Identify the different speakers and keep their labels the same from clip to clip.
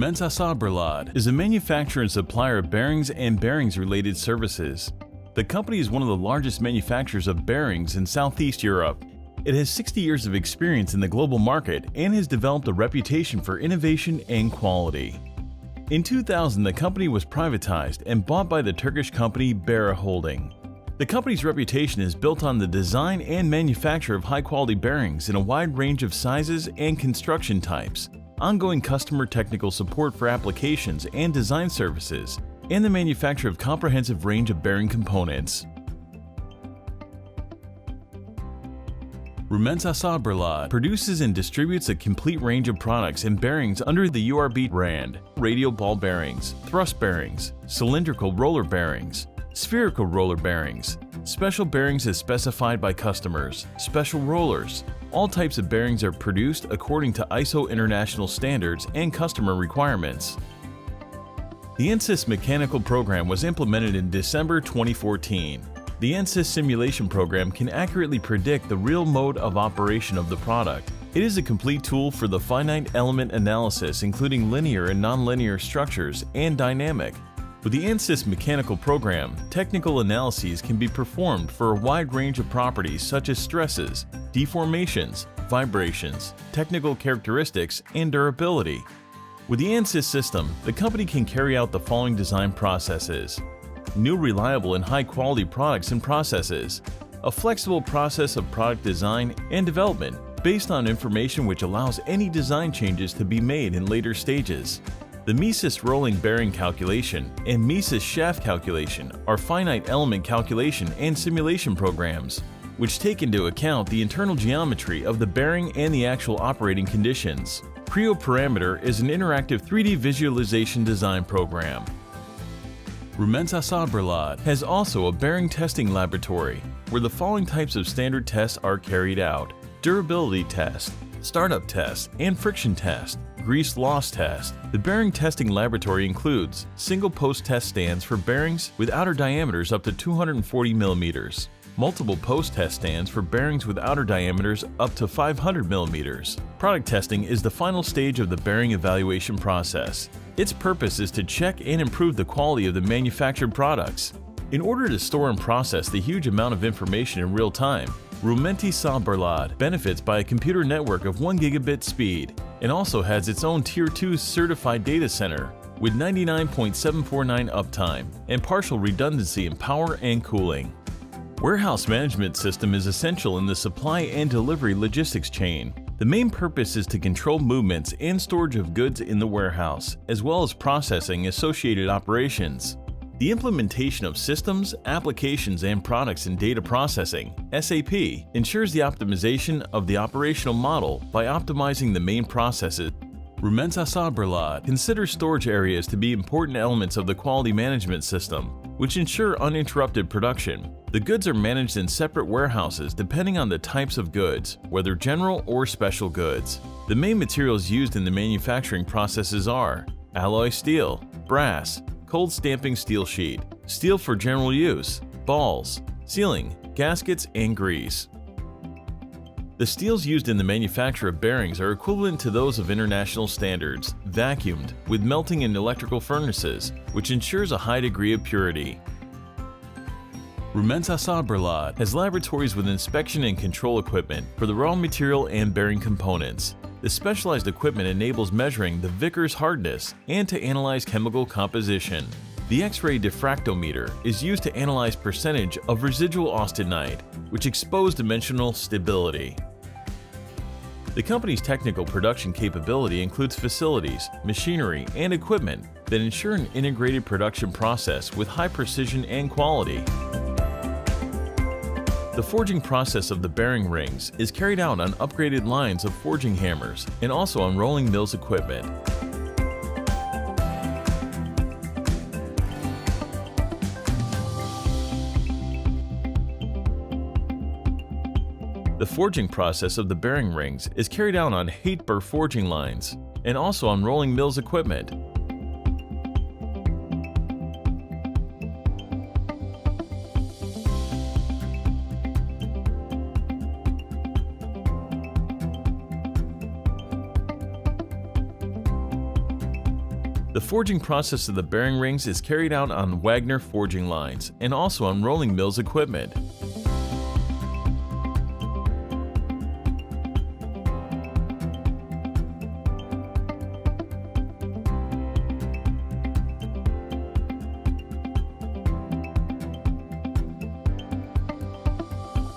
Speaker 1: Rumensa Saberlad is a manufacturer and supplier of bearings and bearings-related services. The company is one of the largest manufacturers of bearings in Southeast Europe. It has 60 years of experience in the global market and has developed a reputation for innovation and quality. In 2000, the company was privatized and bought by the Turkish company Bera Holding. The company's reputation is built on the design and manufacture of high-quality bearings in a wide range of sizes and construction types, ongoing customer technical support for applications and design services, and the manufacture of comprehensive range of bearing components. Rumensa Saberlad produces and distributes a complete range of products and bearings under the URB brand: radial ball bearings, thrust bearings, cylindrical roller bearings, spherical roller bearings, special bearings as specified by customers, special rollers. All types of bearings are produced according to ISO international standards and customer requirements. The NSYS mechanical program was implemented in December 2014. The NSYS simulation program can accurately predict the real mode of operation of the product. It is a complete tool for the finite element analysis, including linear and nonlinear structures and dynamic. With the NSYS mechanical program, technical analyses can be performed for a wide range of properties such as stresses, deformations, vibrations, technical characteristics, and durability. With the NSYS system, the company can carry out the following design processes: new, reliable, and high-quality products and processes, a flexible process of product design and development based on information which allows any design changes to be made in later stages. The MESYS rolling bearing calculation and MESYS shaft calculation are finite element calculation and simulation programs, which take into account the internal geometry of the bearing and the actual operating conditions. Creo Parameter is an interactive 3D visualization design program. Rumensa Saberlad has also a bearing testing laboratory, where the following types of standard tests are carried out: durability test, startup test, and friction test, grease loss test. The bearing testing laboratory includes single post test stands for bearings with outer diameters up to 240 mm, multiple post test stands for bearings with outer diameters up to 500 mm. Product testing is the final stage of the bearing evaluation process. Its purpose is to check and improve the quality of the manufactured products. In order to store and process the huge amount of information in real time, Rumensa Saberlad benefits by a computer network of 1 gigabit speed and also has its own Tier 2 certified data center with 99.749 uptime and partial redundancy in power and cooling. Warehouse management system is essential in the supply and delivery logistics chain. The main purpose is to control movements and storage of goods in the warehouse, as well as processing associated operations. The implementation of systems, applications, and products in data processing (SAP) ensures the optimization of the operational model by optimizing the main processes. Rumensa Saberlad considers storage areas to be important elements of the quality management system, which ensure uninterrupted production. The goods are managed in separate warehouses depending on the types of goods, whether general or special goods. The main materials used in the manufacturing processes are alloy steel, brass, cold stamping steel sheet, steel for general use, balls, sealing, gaskets, and grease. The steels used in the manufacture of bearings are equivalent to those of international standards, vacuumed, with melting in electrical furnaces, which ensures a high degree of purity. Rumensa Saberlad has laboratories with inspection and control equipment for the raw material and bearing components. The specialized equipment enables measuring the Vickers hardness and to analyze chemical composition. The X-ray diffractometer is used to analyze percentage of residual austenite, which expose dimensional stability. The company's technical production capability includes facilities, machinery, and equipment that ensure an integrated production process with high precision and quality. The forging process of the bearing rings is carried out on upgraded lines of forging hammers and also on rolling mills equipment. The forging process of the bearing rings is carried out on Hateburg forging lines and also on rolling mills equipment. The forging process of the bearing rings is carried out on Wagner forging lines and also on rolling mills equipment.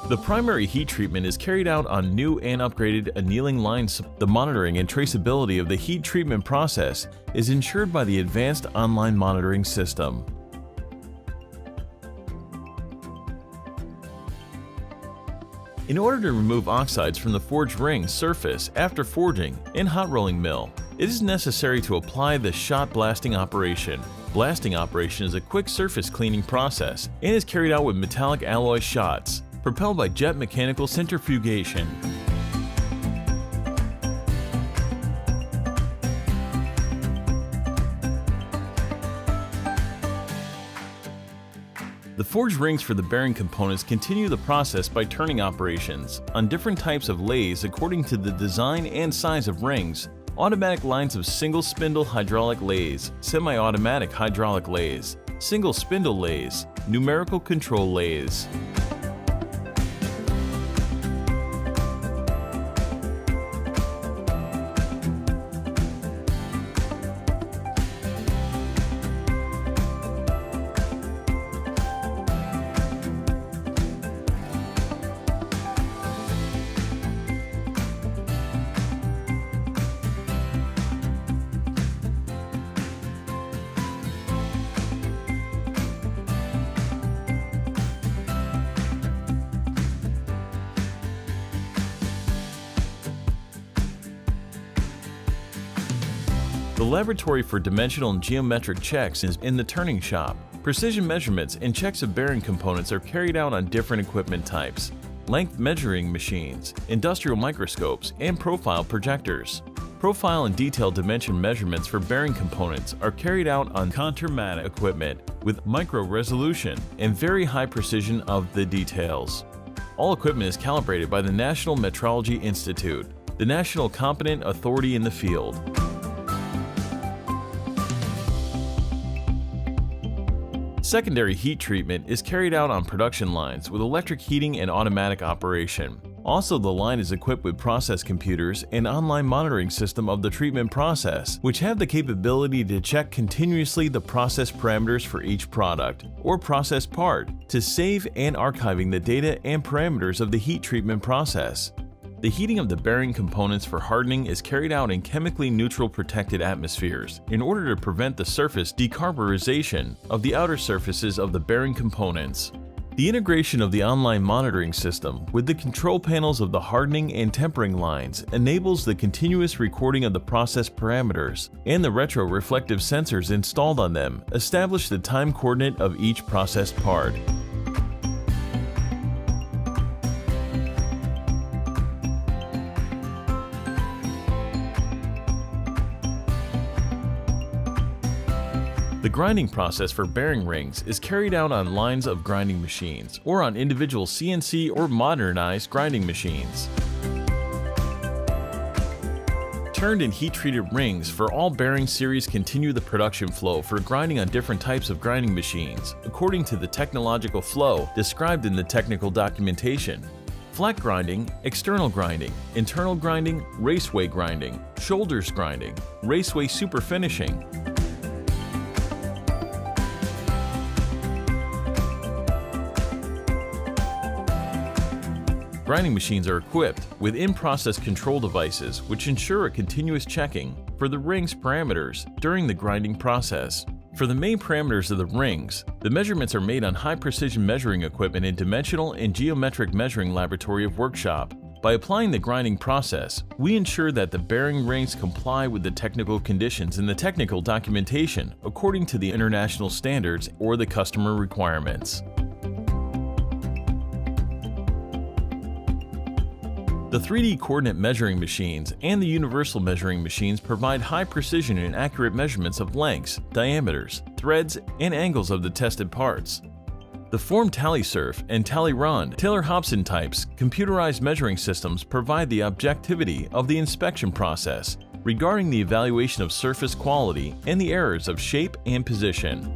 Speaker 1: The primary heat treatment is carried out on new and upgraded annealing lines. The monitoring and traceability of the heat treatment process is ensured by the advanced online monitoring system. In order to remove oxides from the forged ring surface after forging in hot rolling mill, it is necessary to apply the shot blasting operation. Blasting operation is a quick surface cleaning process and is carried out with metallic alloy shots, propelled by jet mechanical centrifugation. The forged rings for the bearing components continue the process by turning operations on different types of lathes according to the design and size of rings. Automatic lines of single spindle hydraulic lathes, semi-automatic hydraulic lathes, single spindle lathes, numerical control lathes. The laboratory for dimensional and geometric checks is in the turning shop. Precision measurements and checks of bearing components are carried out on different equipment types: length measuring machines, industrial microscopes, and profile projectors. Profile and detailed dimension measurements for bearing components are carried out on countermatic equipment with micro resolution and very high precision of the details. All equipment is calibrated by the National Metrology Institute, the national competent authority in the field. Secondary heat treatment is carried out on production lines with electric heating and automatic operation. Also, the line is equipped with process computers and online monitoring system of the treatment process, which have the capability to check continuously the process parameters for each product or process part to save and archiving the data and parameters of the heat treatment process. The heating of the bearing components for hardening is carried out in chemically neutral protected atmospheres in order to prevent the surface decarburization of the outer surfaces of the bearing components. The integration of the online monitoring system with the control panels of the hardening and tempering lines enables the continuous recording of the process parameters, and the retroreflective sensors installed on them establish the time coordinate of each processed part. The grinding process for bearing rings is carried out on lines of grinding machines or on individual CNC or modernized grinding machines. Turned and heat-treated rings for all bearing series continue the production flow for grinding on different types of grinding machines according to the technological flow described in the technical documentation. Flat grinding, external grinding, internal grinding, raceway grinding, shoulders grinding, raceway super finishing. Grinding machines are equipped with in-process control devices which ensure a continuous checking for the ring's parameters during the grinding process. For the main parameters of the rings, the measurements are made on high-precision measuring equipment in dimensional and geometric measuring laboratory of workshop. By applying the grinding process, we ensure that the bearing rings comply with the technical conditions in the technical documentation according to the international standards or the customer requirements. The 3D coordinate measuring machines and the universal measuring machines provide high precision and accurate measurements of lengths, diameters, threads, and angles of the tested parts. The Form TallySurf and TallyRun Taylor-Hobson types computerized measuring systems provide the objectivity of the inspection process regarding the evaluation of surface quality and the errors of shape and position.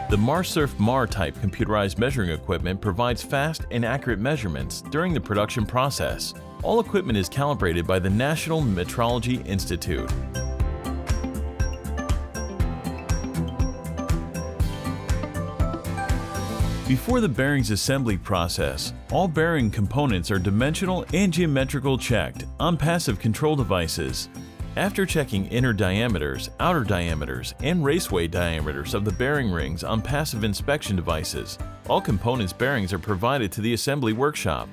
Speaker 1: The MarSurf MAR type computerized measuring equipment provides fast and accurate measurements during the production process. All equipment is calibrated by the National Metrology Institute. Before the bearings assembly process, all bearing components are dimensional and geometrical checked on passive control devices. After checking inner diameters, outer diameters, and raceway diameters of the bearing rings on passive inspection devices, all components' bearings are provided to the assembly workshop.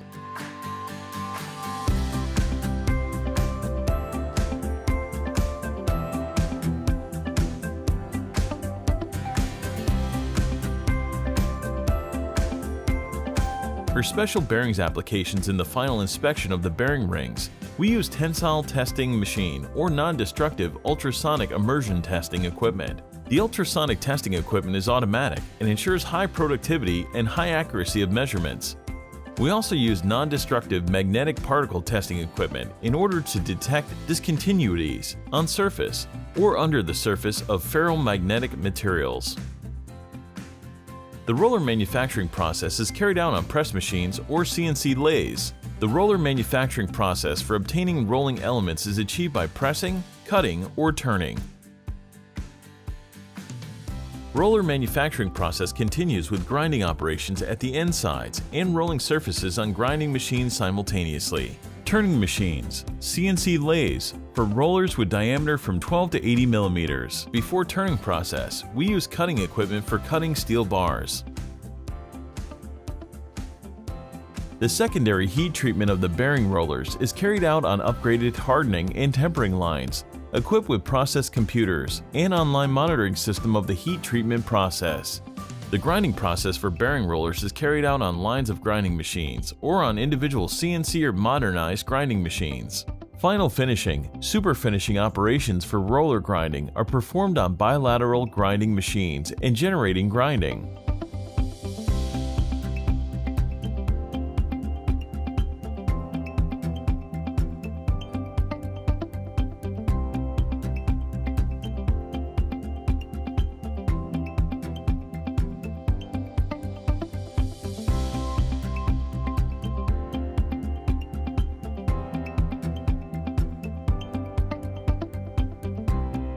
Speaker 1: For special bearings applications in the final inspection of the bearing rings, we use tensile testing machine or non-destructive ultrasonic immersion testing equipment. The ultrasonic testing equipment is automatic and ensures high productivity and high accuracy of measurements. We also use non-destructive magnetic particle testing equipment in order to detect discontinuities on surface or under the surface of ferromagnetic materials. The roller manufacturing process is carried out on press machines or CNC lathes. The roller manufacturing process for obtaining rolling elements is achieved by pressing, cutting, or turning. Roller manufacturing process continues with grinding operations at the end sides and rolling surfaces on grinding machines simultaneously. Turning machines, CNC lathes, for rollers with diameter from 12 to 80 millimeters. Before turning process, we use cutting equipment for cutting steel bars. The secondary heat treatment of the bearing rollers is carried out on upgraded hardening and tempering lines, equipped with process computers and online monitoring system of the heat treatment process. The grinding process for bearing rollers is carried out on lines of grinding machines or on individual CNC or modernized grinding machines. Final finishing, super finishing operations for roller grinding are performed on bilateral grinding machines and generating grinding.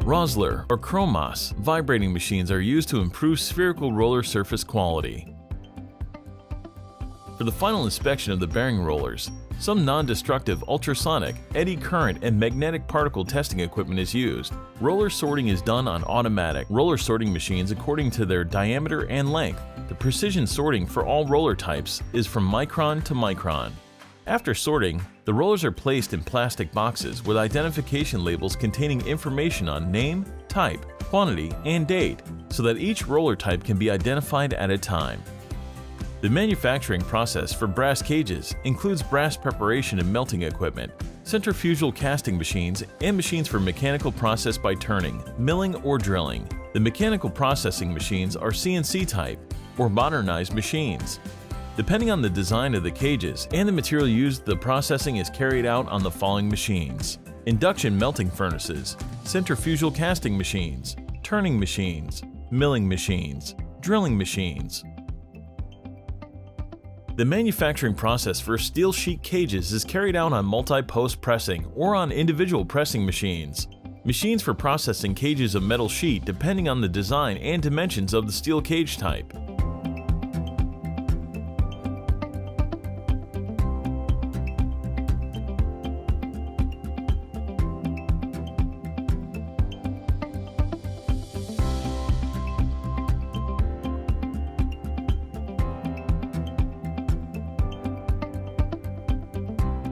Speaker 1: Rosler or Chromos vibrating machines are used to improve spherical roller surface quality. For the final inspection of the bearing rollers, some non-destructive ultrasonic, eddy current, and magnetic particle testing equipment is used. Roller sorting is done on automatic roller sorting machines according to their diameter and length. The precision sorting for all roller types is from micron to micron. After sorting, the rollers are placed in plastic boxes with identification labels containing information on name, type, quantity, and date, so that each roller type can be identified at a time. The manufacturing process for brass cages includes brass preparation and melting equipment, centrifugal casting machines, and machines for mechanical process by turning, milling, or drilling. The mechanical processing machines are CNC type or modernized machines. Depending on the design of the cages and the material used, the processing is carried out on the following machines: induction melting furnaces, centrifugal casting machines, turning machines, milling machines, drilling machines. The manufacturing process for steel sheet cages is carried out on multi-post pressing or on individual pressing machines. Machines for processing cages of metal sheet depending on the design and dimensions of the steel cage type.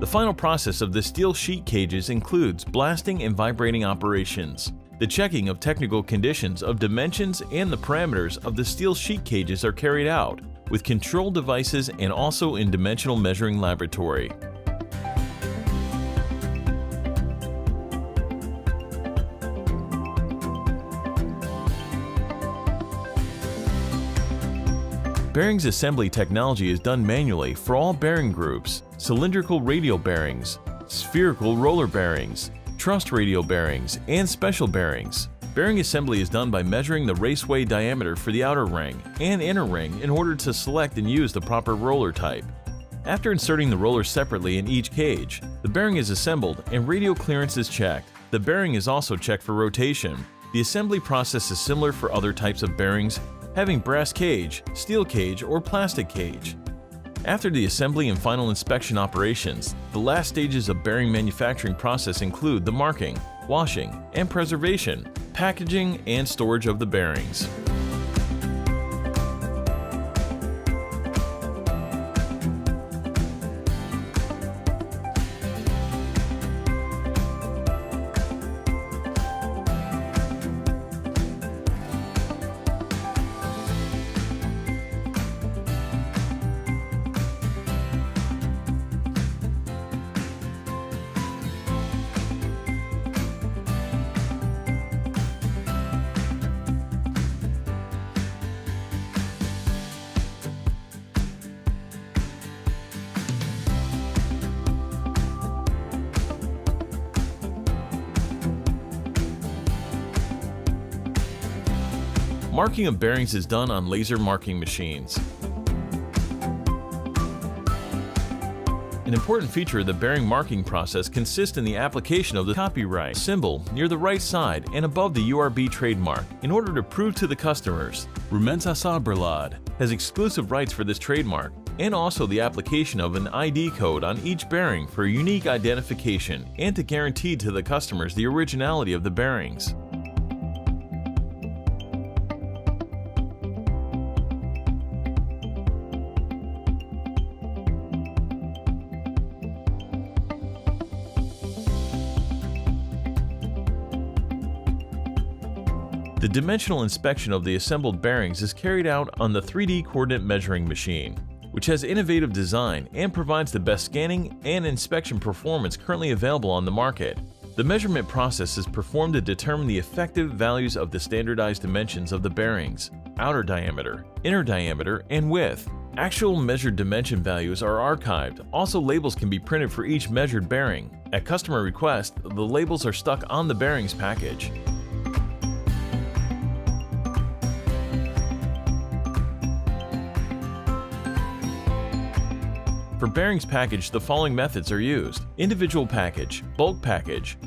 Speaker 1: The final process of the steel sheet cages includes blasting and vibrating operations. The checking of technical conditions of dimensions and the parameters of the steel sheet cages are carried out with control devices and also in dimensional measuring laboratory. Bearings assembly technology is done manually for all bearing groups: cylindrical radial bearings, spherical roller bearings, trussed radial bearings, and special bearings. Bearing assembly is done by measuring the raceway diameter for the outer ring and inner ring in order to select and use the proper roller type. After inserting the rollers separately in each cage, the bearing is assembled and radial clearance is checked. The bearing is also checked for rotation. The assembly process is similar for other types of bearings, having brass cage, steel cage, or plastic cage. After the assembly and final inspection operations, the last stages of bearing manufacturing process include the marking, washing, and preservation, packaging, and storage of the bearings. Marking of bearings is done on laser marking machines. An important feature of the bearing marking process consists in the application of the copyright symbol near the right side and above the URB trademark in order to prove to the customers Rumensa Sabrelad has exclusive rights for this trademark, and also the application of an ID code on each bearing for unique identification and to guarantee to the customers the originality of the bearings. The dimensional inspection of the assembled bearings is carried out on the 3D coordinate measuring machine, which has innovative design and provides the best scanning and inspection performance currently available on the market. The measurement process is performed to determine the effective values of the standardized dimensions of the bearings: outer diameter, inner diameter, and width. Actual measured dimension values are archived. Also, labels can be printed for each measured bearing. At customer request, the labels are stuck on the bearings package. For bearings package, the following methods are used: individual package, bulk package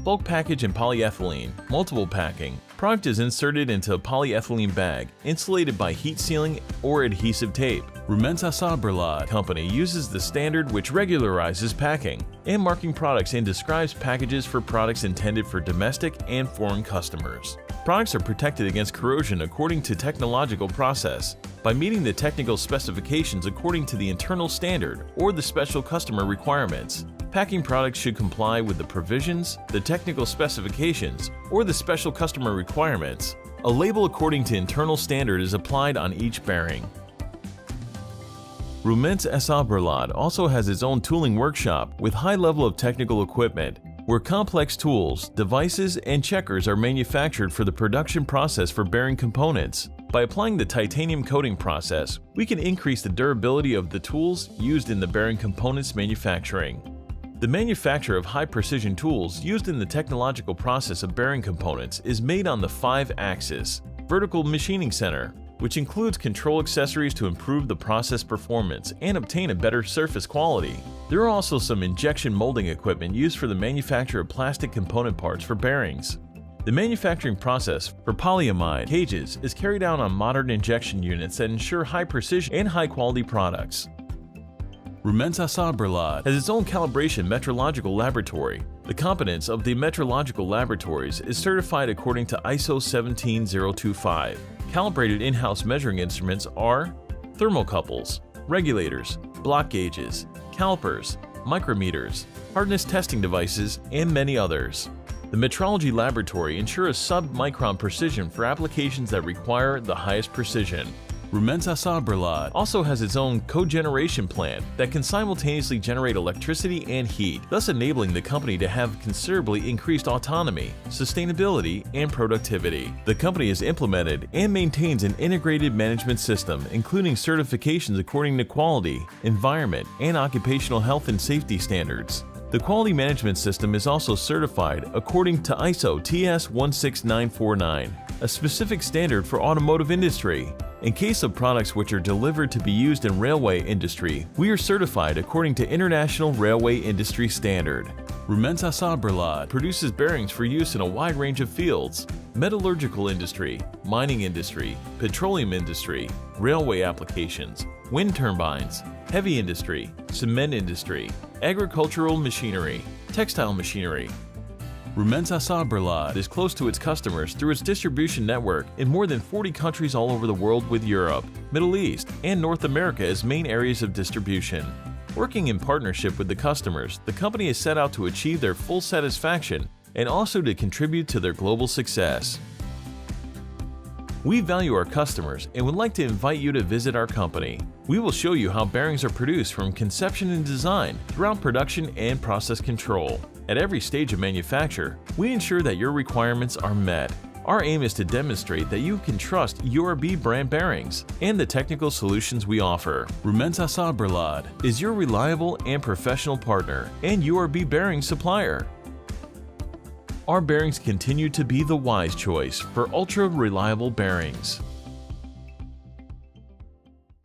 Speaker 1: and polyethylene, multiple packing. Product is inserted into a polyethylene bag, insulated by heat sealing or adhesive tape. Rumensa Sabrelad Company uses the standard which regularizes packing and marking products and describes packages for products intended for domestic and foreign customers. Products are protected against corrosion according to technological process by meeting the technical specifications according to the internal standard or the special customer requirements. Packing products should comply with the provisions, the technical specifications, or the special customer requirements. A label according to internal standard is applied on each bearing. Rumensa Sabrelad also has its own tooling workshop with high level of technical equipment, where complex tools, devices, and checkers are manufactured for the production process for bearing components. By applying the titanium coating process, we can increase the durability of the tools used in the bearing components manufacturing. The manufacture of high-precision tools used in the technological process of bearing components is made on the 5-axis vertical machining center, which includes control accessories to improve the process performance and obtain a better surface quality. There are also some injection molding equipment used for the manufacture of plastic component parts for bearings. The manufacturing process for polyamide cages is carried out on modern injection units that ensure high precision and high-quality products. Rumensa Sabrelad has its own calibration metrological laboratory. The competence of the metrological laboratories is certified according to ISO 17025. Calibrated in-house measuring instruments are thermocouples, regulators, block gauges, calipers, micrometers, hardness testing devices, and many others. The metrology laboratory ensures sub-micron precision for applications that require the highest precision. Rumensa also has its own cogeneration plant that can simultaneously generate electricity and heat, thus enabling the company to have considerably increased autonomy, sustainability, and productivity. The company has implemented and maintains an integrated management system, including certifications according to quality, environment, and occupational health and safety standards. The quality management system is also certified according to ISO TS 16949, a specific standard for automotive industry. In case of products which are delivered to be used in railway industry, we are certified according to International Railway Industry Standard. Rumensa produces bearings for use in a wide range of fields: metallurgical industry, mining industry, petroleum industry, railway applications, wind turbines, heavy industry, cement industry, agricultural machinery, textile machinery. Rumensa is close to its customers through its distribution network in more than 40 countries all over the world, with Europe, Middle East, and North America as main areas of distribution. Working in partnership with the customers, the company is set out to achieve their full satisfaction and also to contribute to their global success. We value our customers and would like to invite you to visit our company. We will show you how bearings are produced from conception and design throughout production and process control. At every stage of manufacture, we ensure that your requirements are met. Our aim is to demonstrate that you can trust URB brand bearings and the technical solutions we offer. Rumensa is your reliable and professional partner and URB bearing supplier. Our bearings continue to be the wise choice for ultra-reliable bearings.